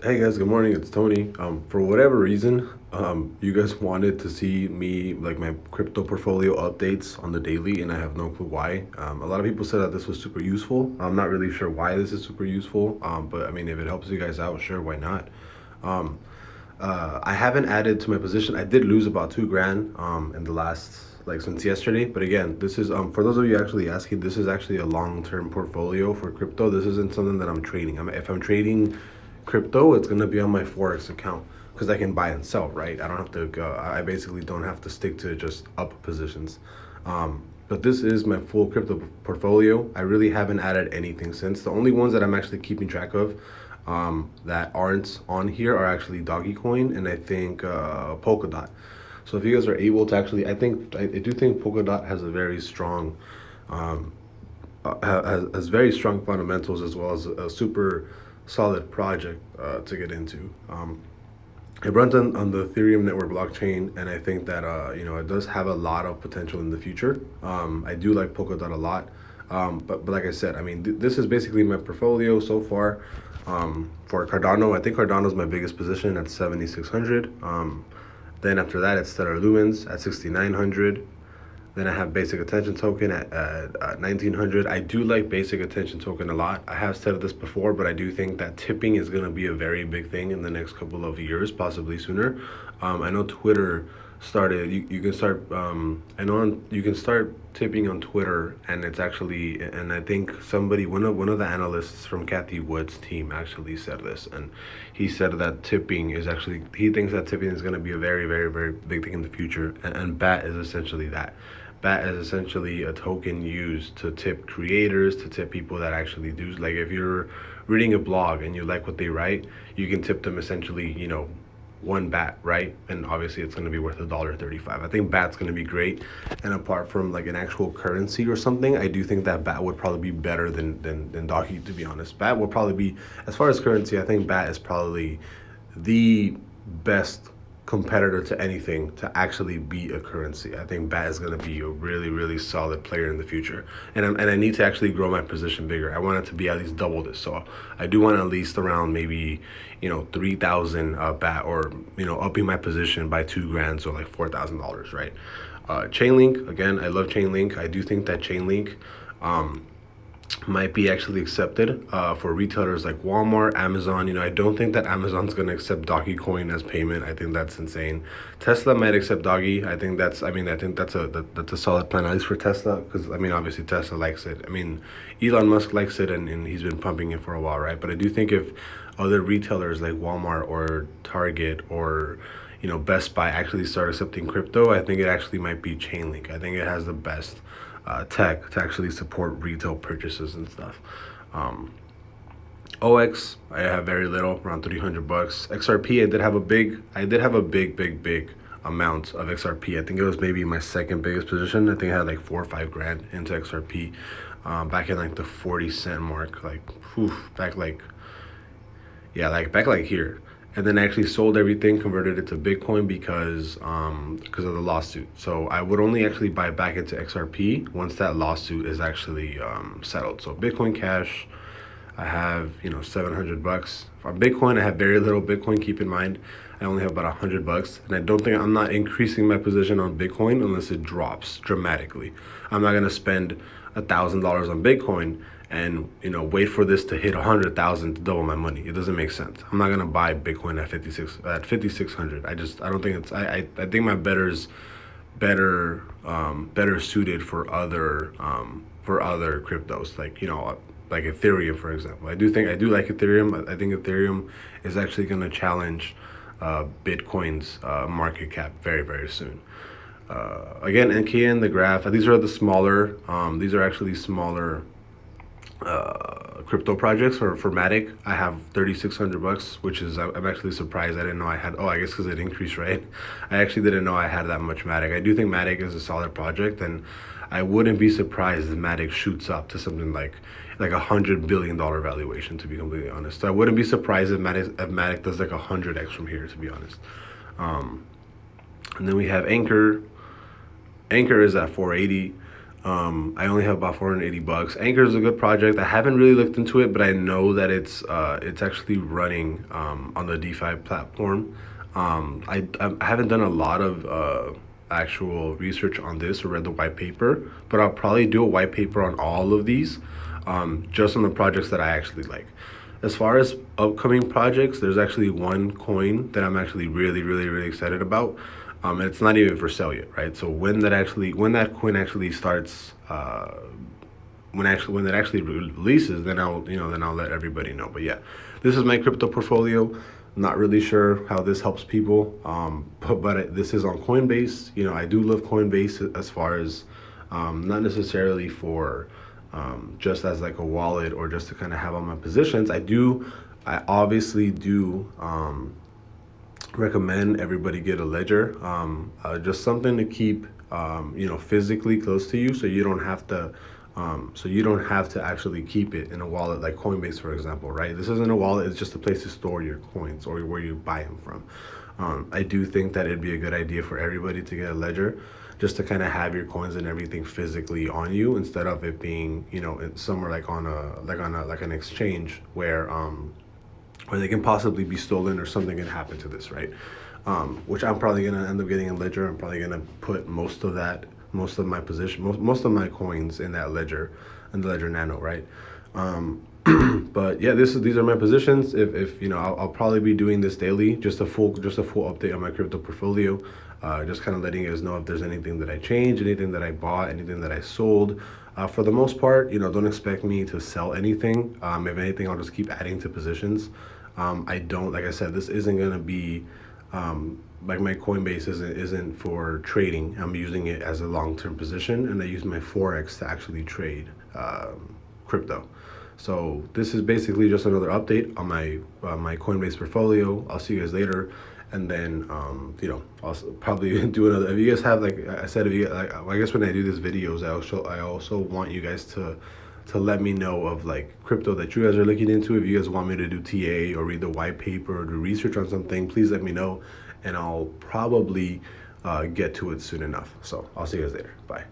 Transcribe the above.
Hey guys, good morning. It's Tony. For whatever reason, you guys wanted to see me like my crypto portfolio updates on the daily, and I have no clue why. A lot of people said that this was super useful. I'm not really sure why this is super useful, but I mean, if it helps you guys out, sure, why not? Um, I haven't added to my position. I did lose about 2 grand in the last like since yesterday. But again, this is for those of you actually asking, this is actually a long-term portfolio for crypto. This isn't something that I'm trading. If I'm trading crypto, it's gonna be on my Forex account because I can buy and sell, right? I don't have to go. I basically don't have to stick to just up positions. But this is my full crypto portfolio. I really haven't added anything since. The only ones that I'm actually keeping track of that aren't on here are actually Doggy Coin and I think Polkadot. So if you guys are able to actually, I do think Polkadot has a very strong has very strong fundamentals as well as a super solid project to get into. It runs on the Ethereum network blockchain, and I think that it does have a lot of potential in the future. I do like Polkadot a lot, but like I said, I mean this is basically my portfolio so far. For Cardano, I think Cardano is my biggest position at 7,600. Then after that, it's Stellar Lumens at 6,900. Then I have Basic Attention Token at 1900. I do like Basic Attention Token a lot. I have said this before, but I do think that tipping is going to be a very big thing in the next couple of years, possibly sooner. I know Twitter started. You can start. I know you can start tipping on Twitter, and it's actually. And I think one of the analysts from Kathy Wood's team actually said this, and he said that tipping is actually. He thinks that tipping is going to be a very, very, very big thing in the future, and BAT is essentially that. BAT is essentially a token used to tip creators, to tip people that actually do. Like if you're reading a blog and you like what they write, you can tip them essentially, one BAT, right? And obviously it's going to be worth $1.35. I think BAT's going to be great. And apart from like an actual currency or something, I do think that BAT would probably be better than Docky, to be honest. BAT will probably be, as far as currency, I think BAT is probably the best competitor to anything to actually be a currency. I think BAT is going to be a really, really solid player in the future. And I need to actually grow my position bigger. I want it to be at least double this. So I do want at least around maybe, 3,000 BAT or, upping my position by 2 grand. So like $4,000, right? Chainlink, again, I love Chainlink. I do think that Chainlink, might be actually accepted for retailers like Walmart, Amazon. I don't think that Amazon's going to accept Doggy Coin as payment. I think that's insane. Tesla might accept Doggy. I think that's a solid plan, at least for Tesla, because obviously Tesla likes it. Elon Musk likes it, and he's been pumping it for a while, right? But I do think if other retailers like Walmart or Target or Best Buy actually start accepting crypto, I think it actually might be Chainlink. I think it has the best tech to actually support retail purchases and stuff. OX, I have very little, around $300. XRP, I did have a big amount of XRP. I think it was maybe my second biggest position. I think I had like 4 or 5 grand into XRP, back in like the 40 cent mark, like, back like, yeah, like back like here. And then I actually sold everything, converted it to Bitcoin because of the lawsuit. So I would only actually buy back into XRP once that lawsuit is actually settled. So Bitcoin Cash, I have $700. On Bitcoin, I have very little Bitcoin. Keep in mind, I only have about $100, and I'm not increasing my position on Bitcoin unless it drops dramatically. I'm not gonna spend $1,000 on Bitcoin and wait for this to hit 100,000 to double my money. It doesn't make sense. I'm not gonna buy Bitcoin at 5,600. I don't think it's. I think my better's better suited for other cryptos, like Ethereum, for example. I do like Ethereum. I think Ethereum is actually going to challenge Bitcoin's market cap very, very soon. Again, NKN, the graph. These are the smaller. These are actually smaller crypto projects for Matic. I have $3,600, which is I'm actually surprised. I didn't know I had. Oh, I guess because it increased, right? I actually didn't know I had that much Matic. I do think Matic is a solid project, and I wouldn't be surprised if Matic shoots up to something like $100 billion valuation. To be completely honest, so I wouldn't be surprised if Matic does like 100x from here. To be honest, and then we have Anchor. Anchor is at 480. I only have about 480 bucks. Anchor is a good project. I haven't really looked into it, but I know that it's actually running on the DeFi platform. I haven't done a lot of actual research on this or read the white paper, but I'll probably do a white paper on all of these, just on the projects that I actually like. As far as upcoming projects, there's actually one coin that I'm actually really excited about, and it's not even for sale yet, right? So when that coin actually starts, when it actually releases, then I'll let everybody know. But yeah, this is my crypto portfolio. Not really sure how this helps people, but this is on Coinbase. I do love Coinbase as far as not necessarily for just as like a wallet or just to kind of have on my positions. I obviously do recommend everybody get a ledger, just something to keep physically close to you, so you don't have to actually keep it in a wallet like Coinbase, for example, right? This isn't a wallet, it's just a place to store your coins or where you buy them from. I do think that it'd be a good idea for everybody to get a ledger, just to kind of have your coins and everything physically on you, instead of it being somewhere like on an exchange where they can possibly be stolen or something can happen to this, right? Which I'm probably gonna end up getting a ledger. I'm probably gonna put most of my position, most of my coins in that ledger, in the Ledger Nano, right? But yeah, these are my positions. If I'll probably be doing this daily, just a full update on my crypto portfolio, just kind of letting you guys know if there's anything that I changed, anything that I bought, anything that I sold. For the most part, don't expect me to sell anything. If anything, I'll just keep adding to positions. Like I said, this isn't gonna be like my Coinbase isn't for trading. I'm using it as a long-term position, and I use my Forex to actually trade crypto. So this is basically just another update on my Coinbase portfolio. I'll see you guys later, and then I'll probably do another. If you guys have, like I said, if you I guess when I do these videos, I also want you guys to let me know of like crypto that you guys are looking into. If you guys want me to do TA or read the white paper or do research on something, please let me know, and I'll probably get to it soon enough. So I'll see you guys later. Bye.